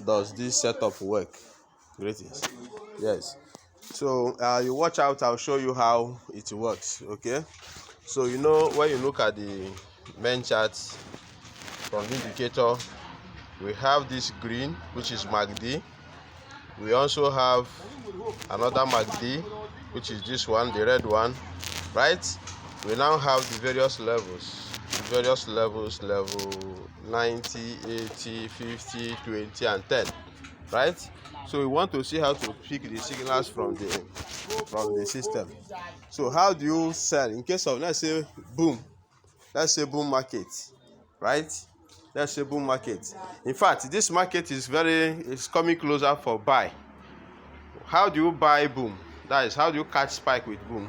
does this setup work? Greetings. Yes. So you watch out. I'll show you how it works. Okay. So when you look at the main chart from the indicator, we have this green, which is MACD. We also have another MACD, which is this one, the red one, right? We now have the various levels, level 90, 80, 50, 20, and 10, right? So we want to see how to pick the signals from the system. So how do you sell in case of, let's say boom market, right? Let's say boom market. In fact, this market is coming closer for buy. How do you buy boom? That is, how do you catch spike with boom?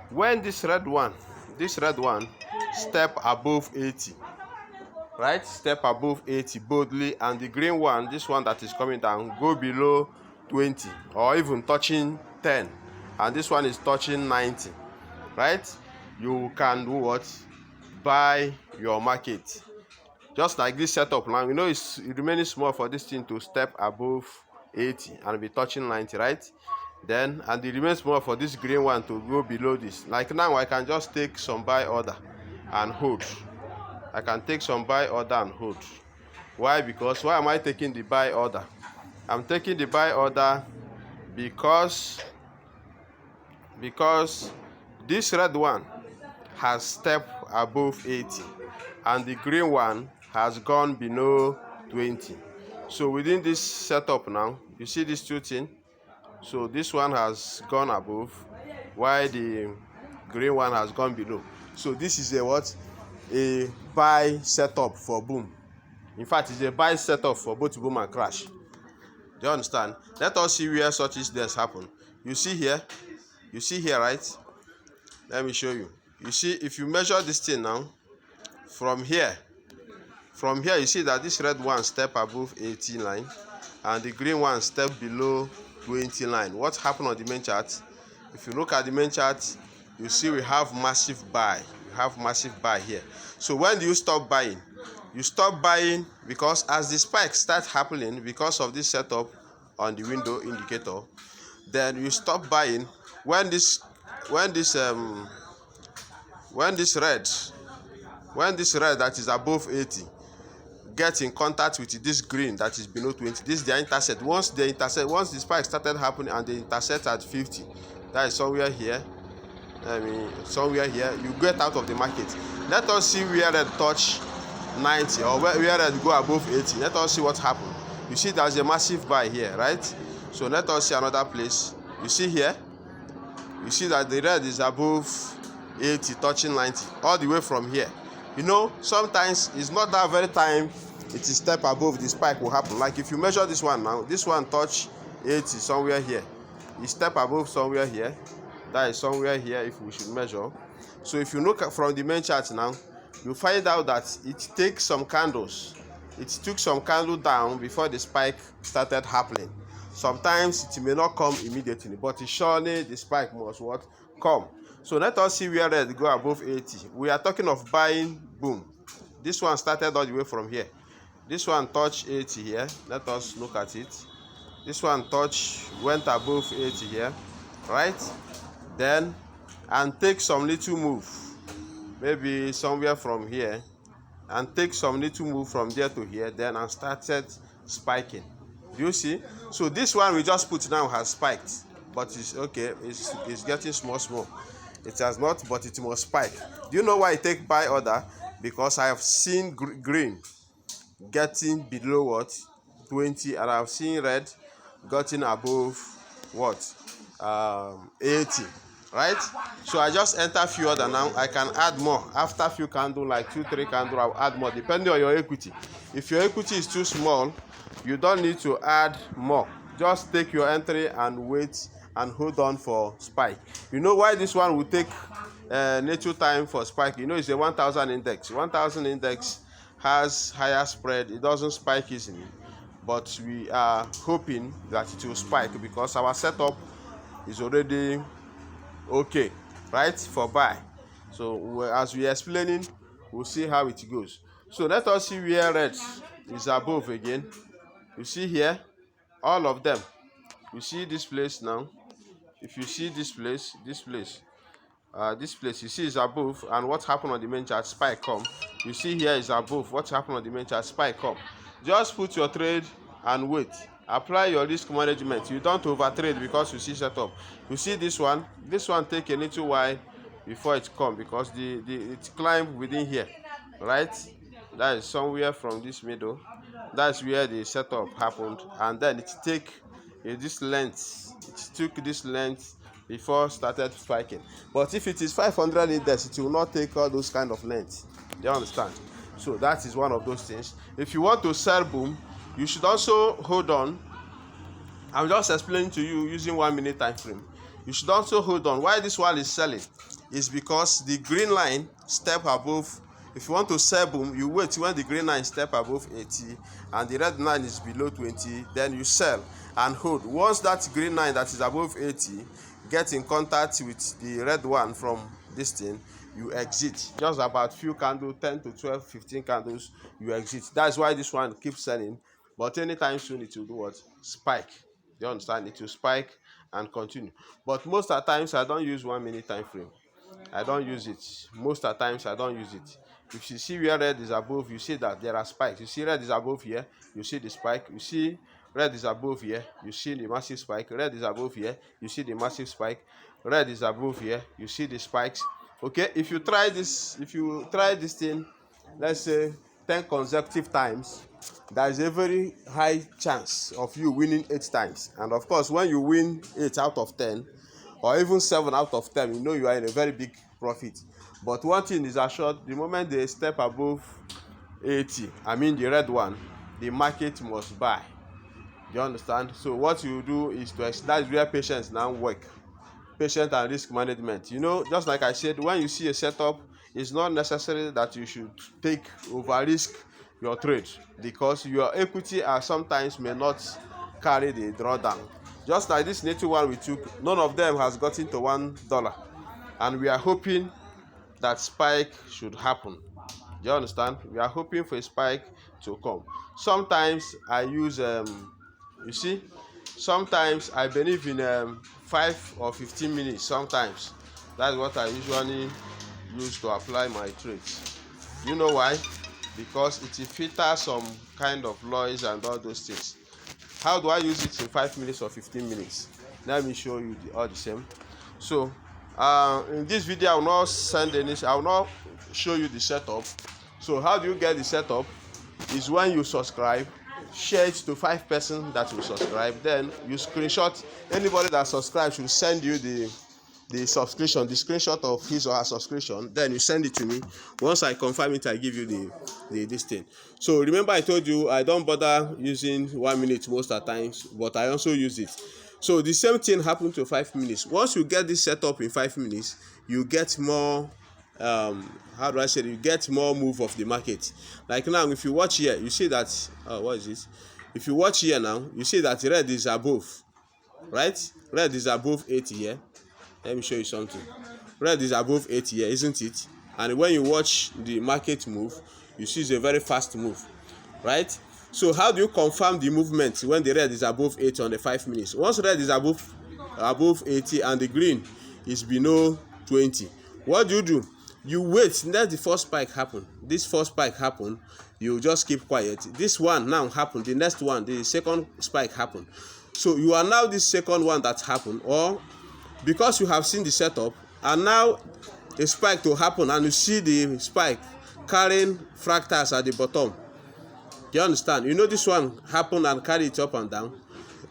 When this red one step above 80, right? Step above 80 boldly, and the green one, this one that is coming down, go below 20 or even touching 10, and this one is touching 90, right? You can do what? Buy your market. Just like this setup now, it's remaining small for this thing to step above 80 and be touching 90, right? Then, and it remains small for this green one to go below this. Like now, I can just take some buy order and hold. I can take some buy order and hold. Why? Because why am I taking the buy order? I'm taking the buy order because this red one has stepped above 80 and the green one has gone below 20. So within this setup now, you see these two things. So this one has gone above while the green one has gone below. So this is a buy setup for boom. In fact, it's a buy setup for both boom and crash. Do you understand? Let us see where such incidents happen. You see here, right? Let me show you. You see, if you measure this thing now, from here you see that this red one step above 80 line and the green one step below 20 line. What happened on the main chart? If you look at the main chart, you see we have massive buy. We have massive buy here. So when do you stop buying? You stop buying because as the spike starts happening because of this setup on the window indicator, then you stop buying when this red that is above 80 get in contact with this green that is below 20. This is their intercept. Once the spike started happening and they intercept at 50, that is somewhere here. You get out of the market. Let us see where red touch 90 or where red go above 80. Let us see what happened. You see there's a massive buy here, right? So let us see another place. You see here, you see that the red is above 80 touching 90 all the way from here. Sometimes it's not that very time it is step above the spike will happen. Like if you measure this one now, this one touch 80 somewhere here. You step above somewhere here. That is somewhere here if we should measure. So if you look at from the main chart now, you find out that it takes some candles. It took some candle down before the spike started happening. Sometimes it may not come immediately, but surely the spike must come. So let us see where red go above 80. We are talking of buying boom. This one started all the way from here. This one touched 80 here. Let us look at it. This one went above 80 here, right? Then, and take some little move, maybe somewhere from here, and take some little move from there to here, then and started spiking. Do you see? So this one we just put now has spiked, but it's okay. It's getting small. It has not, but it must spike. Do you know why I take buy order? Because I have seen green getting below 20, and I've seen red getting above 80, right? So I just enter few order now. I can add more after few candle, like 2-3 candle. I'll add more depending on your equity. If your equity is too small, you don't need to add more. Just take your entry and wait and hold on for spike. You know why this one will take little time for spike? It's a 1000 index. 1000 index has higher spread. It doesn't spike easily, but we are hoping that it will spike because our setup is already okay, right, for buy. So as we are explaining, we'll see how it goes. So let us see where red is above again. You see here, all of them. You see this place now. If you see this place, this place, you see is above, and what happened on the main chart, spike come. You see here is above, what happened on the main chart, spike come. Just put your trade and wait. Apply your risk management. You don't overtrade because you see setup. You see this one take a little while before it come, because it climb within here, right? That is somewhere from this middle. That's where the setup happened, and then it take this length. It took this length before started spiking. But if it is 500 index, it will not take all those kind of length. Do you understand? So that is one of those things. If you want to sell boom, you should also hold on. I'm just explaining to you using 1 minute time frame. You should also hold on. Why this one is selling is because the green line step above. If you want to sell boom, you wait when the green line step above 80 and the red line is below 20, then you sell and hold. Once that green line that is above 80 get in contact with the red one from this thing, you exit. Just about few candles, 10 to 12, 15 candles, you exit. That's why this one keeps selling. But anytime soon it will do what? Spike. You understand? It will spike and continue. But most of the times I don't use 1 minute time frame. I don't use it. Most of the times I don't use it. If you see where red is above, you see that there are spikes. You see red is above here, you see the spike. You see red is above here, you see the massive spike. Red is above here, you see the massive spike. Red is above here, you see the spikes. Okay, if you try this thing, let's say 10 consecutive times, there is a very high chance of you winning 8 times. And of course, when you win 8 out of 10 or even 7 out of 10, you know you are in a very big profit. But one thing is assured, the moment they step above 80, I mean the red one, the market must buy. Do you understand? So what you do is that's where patience now work. Patience and risk management. You know, just like I said, when you see a setup, it's not necessary that you should take over risk your trade, because your equity sometimes may not carry the drawdown. Just like this native one we took, none of them has gotten to $1, and we are hoping that spike should happen. Do you understand? We are hoping for a spike to come. Sometimes I use you see, sometimes I believe in 5 or 15 minutes. Sometimes that's what I usually use to apply my trades. You know why? Because it filters some kind of noise and all those things. How do I use it in 5 minutes or 15 minutes? Let me show you all the same. So in this video, I will not show you the setup. So how do you get the setup? Is when you subscribe, share it to 5 persons that will subscribe, then you screenshot. Anybody that subscribes should send you the subscription, the screenshot of his or her subscription. Then you send it to me. Once I confirm it, I give you this thing. So remember, I told you I don't bother using 1 minute most of the times, but I also use it. So the same thing happened to 5 minutes. Once you get this set up in 5 minutes, you get more how do I say it? You get more move of the market. Like now, if you watch here, you see that what is it? If you watch here now, you see that red is above, right? Red is above 80 here. Let me show you something. Red is above 80 here, isn't it? And when you watch the market move, you see it's a very fast move, right? So how do you confirm the movement when the red is above 80 on the 5 minutes? Once red is above 80 and the green is below 20, what do? You wait, let the first spike happen. This first spike happen, you just keep quiet. This one now happen, the next one, the second spike happen. So you are now the second one that happened, or because you have seen the setup and now a spike to happen and you see the spike carrying fractals at the bottom. Do you understand? You know this one happen and carry it up and down,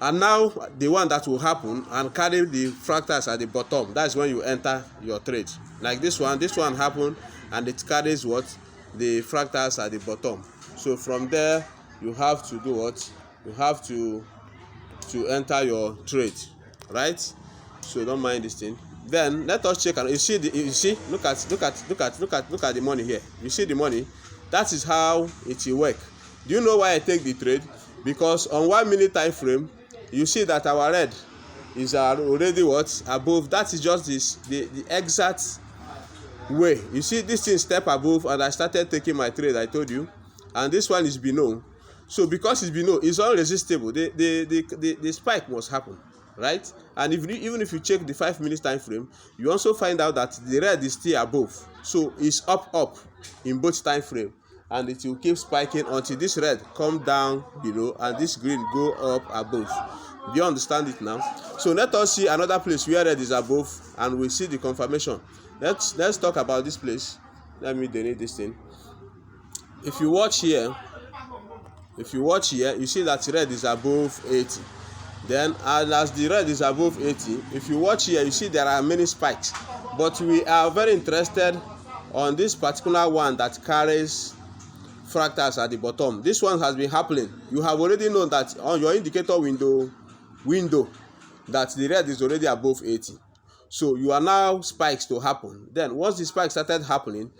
and now the one that will happen and carry the fractals at the bottom, that's when you enter your trade. Like this one happened and it carries what? The fractals at the bottom. So from there you have to do what? You have to enter your trade, right? So don't mind this thing. Then let us check, and you see look at the money here. You see the money? That is how it will work. Do you know why I take the trade? Because on 1 minute time frame, you see that our red is already what? Above. That is just the exact way. You see this thing step above, and I started taking my trade, I told you, and this one is below. So because it's below, it's unresistible. The spike must happen, right? And even if you check the 5 minutes time frame, you also find out that the red is still above. So it's up in both time frame, and it will keep spiking until this red come down below and this green go up above. Do you understand it now? So let us see another place where red is above and we see the confirmation. Let's talk about this place. Let me delete this thing. If you watch here, you see that red is above 80. Then as the red is above 80, if you watch here, you see there are many spikes, but we are very interested on this particular one that carries fractals at the bottom. This one has been happening. You have already known that on your indicator window that the red is already above 80. So you are now spikes to happen. Then once the spike started happening,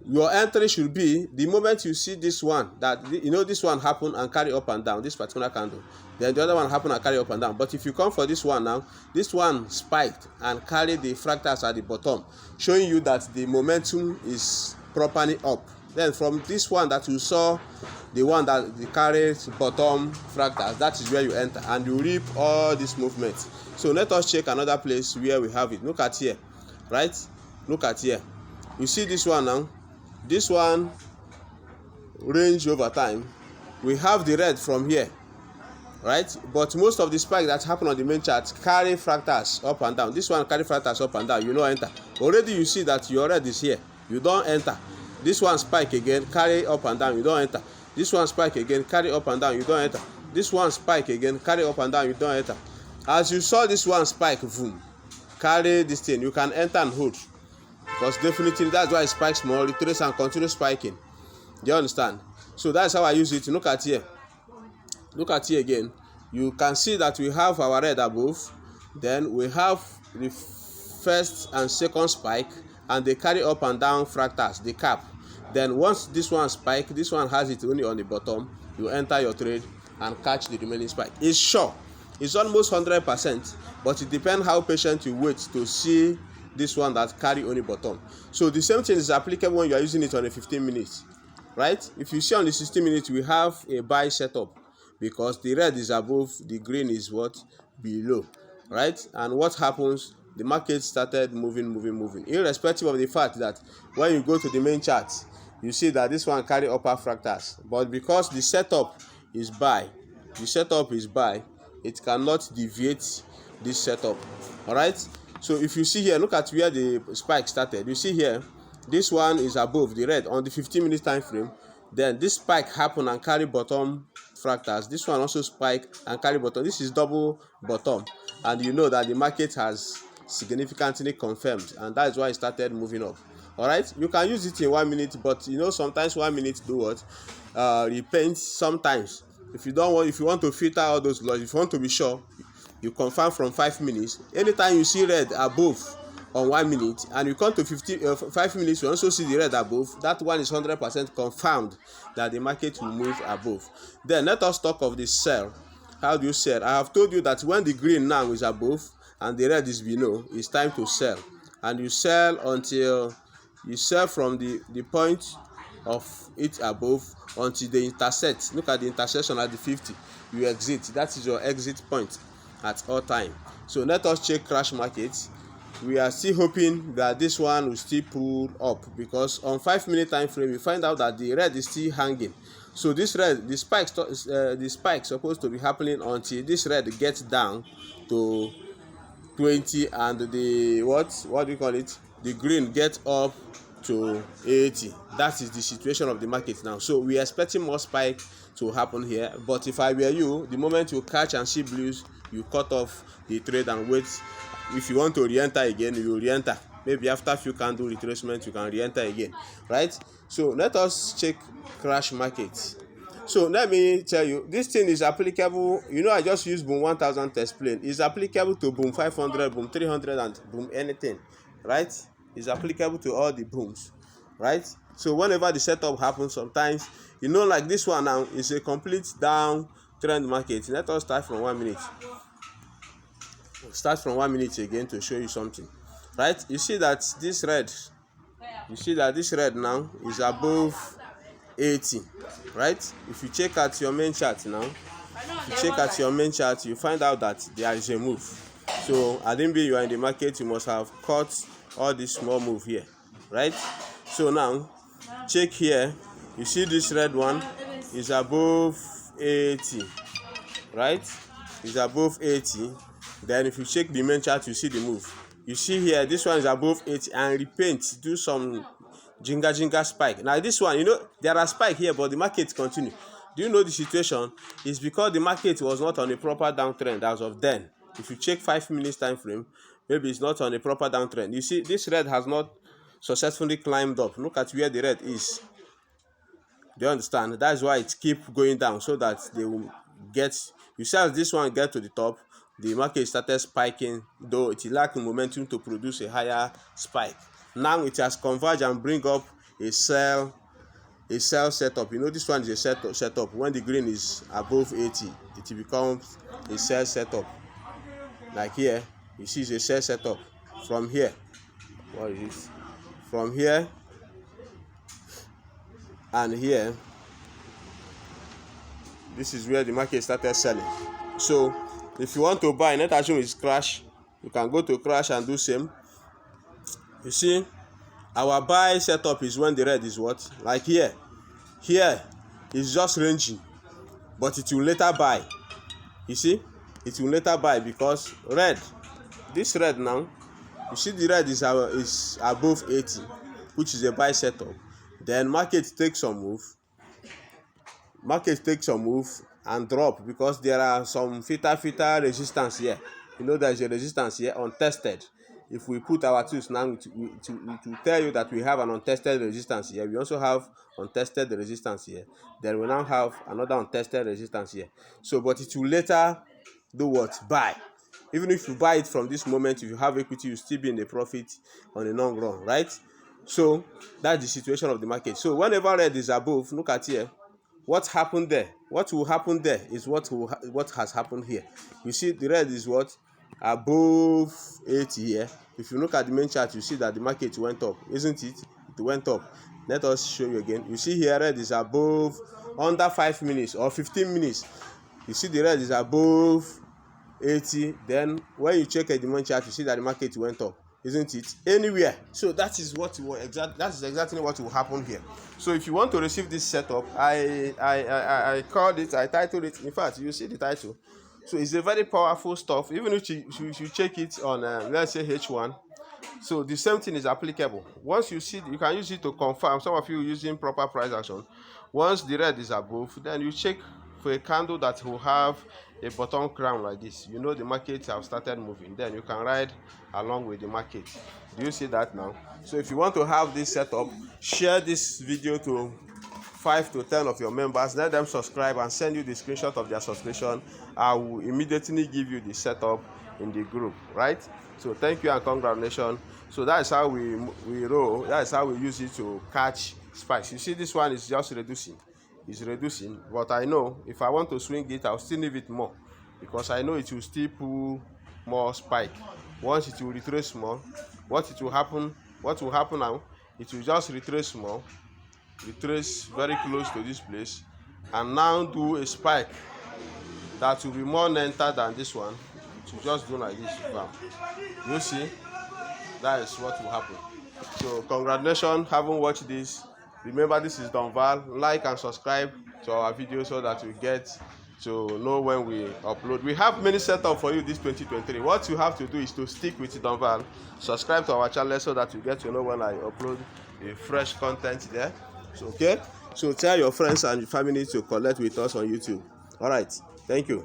your entry should be the moment you see this one, that this one happen and carry up and down, this particular candle, then the other one happen and carry up and down. But if you come for this one now, this one spiked and carry the fractals at the bottom, showing you that the momentum is properly up. Then from this one that you saw, the one that carries bottom fractals, that is where you enter and you reap all this movement. So let us check another place where we have it. Look at here, right? Look at here. You see this one now. This one range over time. We have the red from here, right? But most of the spikes that happen on the main chart carry fractals up and down. This one carry fractals up and down. You don't enter. Already you see that your red is here. You don't enter. This one spike again, carry up and down. You don't enter. This one spike again, carry up and down. You don't enter. This one spike again, carry up and down. You don't enter. As you saw this one spike, boom, carry this thing. You can enter and hold. Because definitely that's why it spikes more, retrace and continue spiking. Do you understand? So that's how I use it. Look at here. Look at here again. You can see that we have our red above. Then we have the first and second spike, and they carry up and down fractals, the cap. Then once this one spike, this one has it only on the bottom. You enter your trade and catch the remaining spike. It's sure. It's almost 100%, but it depends how patient you wait to see this one that carry only bottom. So the same thing is applicable when you are using it on a 15 minutes, right? If you see on the 16 minutes, we have a buy setup because the red is above, the green is what? Below, right? And what happens? The market started moving, irrespective of the fact that when you go to the main chart, you see that this one carry upper fractals, but because the setup is buy, it cannot deviate this setup. All right. So if you see here, look at where the spike started. You see here, this one is above the red on the 15 minutes time frame. Then this spike happened and carry bottom fractals. This one also spike and carry bottom. This is double bottom, and you know that the market has significantly confirmed, and that is why it started moving up. All right, you can use it in 1 minute, but sometimes 1 minute do what? Repent sometimes. If you want to filter all those laws, if you want to be sure, you confirm from 5 minutes. Anytime you see red above on 1 minute and you come to 5 minutes, you also see the red above, that one is 100% confirmed that the market will move above. Then let us talk of the sell. How do you sell? I have told you that when the green now is above and the red is below, it's time to sell. And you sell until you sell from the point of it above until they intersect. Look at the intersection at the 50. You exit. That is your exit point at all time. So let us check crash market. We are still hoping that this one will still pull up, because on 5 minute time frame we find out that the red is still hanging. So this red, the spike supposed to be happening until this red gets down to 20 and the what do you call it, the green gets up to 80. That is the situation of the market now. So we are expecting more spike to happen here, but if I were you, the moment you catch and see blues, you cut off the trade and wait. If you want to re-enter again, you will re-enter. Maybe after a few candle retracement, you can re-enter again, right? So let us check crash market. So let me tell you, this thing is applicable. I just used boom 1000 to explain. It's applicable to boom 500, boom 300, and boom anything, right? It's applicable to all the booms, right? So whenever the setup happens, sometimes like this one now is a complete down trend market. Let us start from 1 minute. Start from 1 minute again to show you something, right? You see that this red now is above 80, right? If you check at your main chart now, you find out that there is a move. So Adimbi, you are in the market, you must have caught all this small move here, right? So now check here, you see this red one is above 80, right? Is above 80. Then if you check the main chart, you see the move. You see here, this one is above 80 and repaint, do some jinga spike. Now this one, you know, there are spike here, but the market continue. Do you know the situation? It's because the market was not on a proper downtrend as of then. If you check 5 minutes time frame, maybe it's not on a proper downtrend. You see, this red has not successfully climbed up. Look at where the red is. Do you understand? That's why it keep going down, so that they will get. You see, as this one get to the top, the market started spiking, though it lacked momentum to produce a higher spike. Now it has converged and bring up a sell setup. You know, this one is a setup. When the green is above 80, it becomes a sell setup. Like here, you see it's a sell setup. From here, what is this? From here and here, this is where the market started selling. So if you want to buy, net assume is crash, you can go to crash and do same. You see, our buy setup is when the red is what? Like here is just ranging, but it will later buy. You see, it will later buy because this red now, you see the red is above 80, which is a buy setup. Then market takes some move and drop, because there are some fita resistance here. You know, there is a resistance here untested. If we put our tools now, it will tell you that we have an untested resistance here. We also have untested resistance here. Then we now have another untested resistance here. So, but it will later do what? Buy. Even if you buy it from this moment, if you have equity, you still be in the profit on the long run, right? So that's the situation of the market. So whenever red is above, look at here. What happened there? What will happen there is what has happened here. You see, the red is what? Above 80 here. If you look at the main chart, you see that the market went up, isn't it? It went up. Let us show you again. You see here, red is above under 5 minutes or 15 minutes. You see the red is above 80. Then when you check at the main chart, you see that the market went up, isn't it? Anywhere. So that is exactly what will happen here. So if you want to receive this setup, I called it, I titled it. In fact, you see the title. So it's a very powerful stuff. Even if you check it on let's say H1, so the same thing is applicable. Once you see, you can use it to confirm. Some of you using proper price action. Once the red is above, then you check for a candle that will have a bottom crown like this. You know the market have started moving. Then you can ride along with the market. Do you see that now? So if you want to have this setup, share this video to 5 to 10 of your members. Let them subscribe and send you the screenshot of their subscription. I will immediately give you the setup in the group, right? So thank you and congratulations. So that is how we roll. That is how we use it to catch spikes. You see, this one is just reducing. It's reducing, but I know if I want to swing it, I'll still leave it more, because I know it will still pull more spike. Once it will retrace more, what will happen now? It will just retrace more, retrace very close to this place, and now do a spike that will be more lengther than this one. It will just do like this. Wow. You see, that is what will happen. So congratulations, having watched this. Remember, this is Donval. Like and subscribe to our video so that you get to know when we upload. We have many setups for you this 2023. What you have to do is to stick with Donval. Subscribe to our channel so that you get to know when I upload a fresh content there. So, okay? So tell your friends and your family to connect with us on YouTube. All right. Thank you.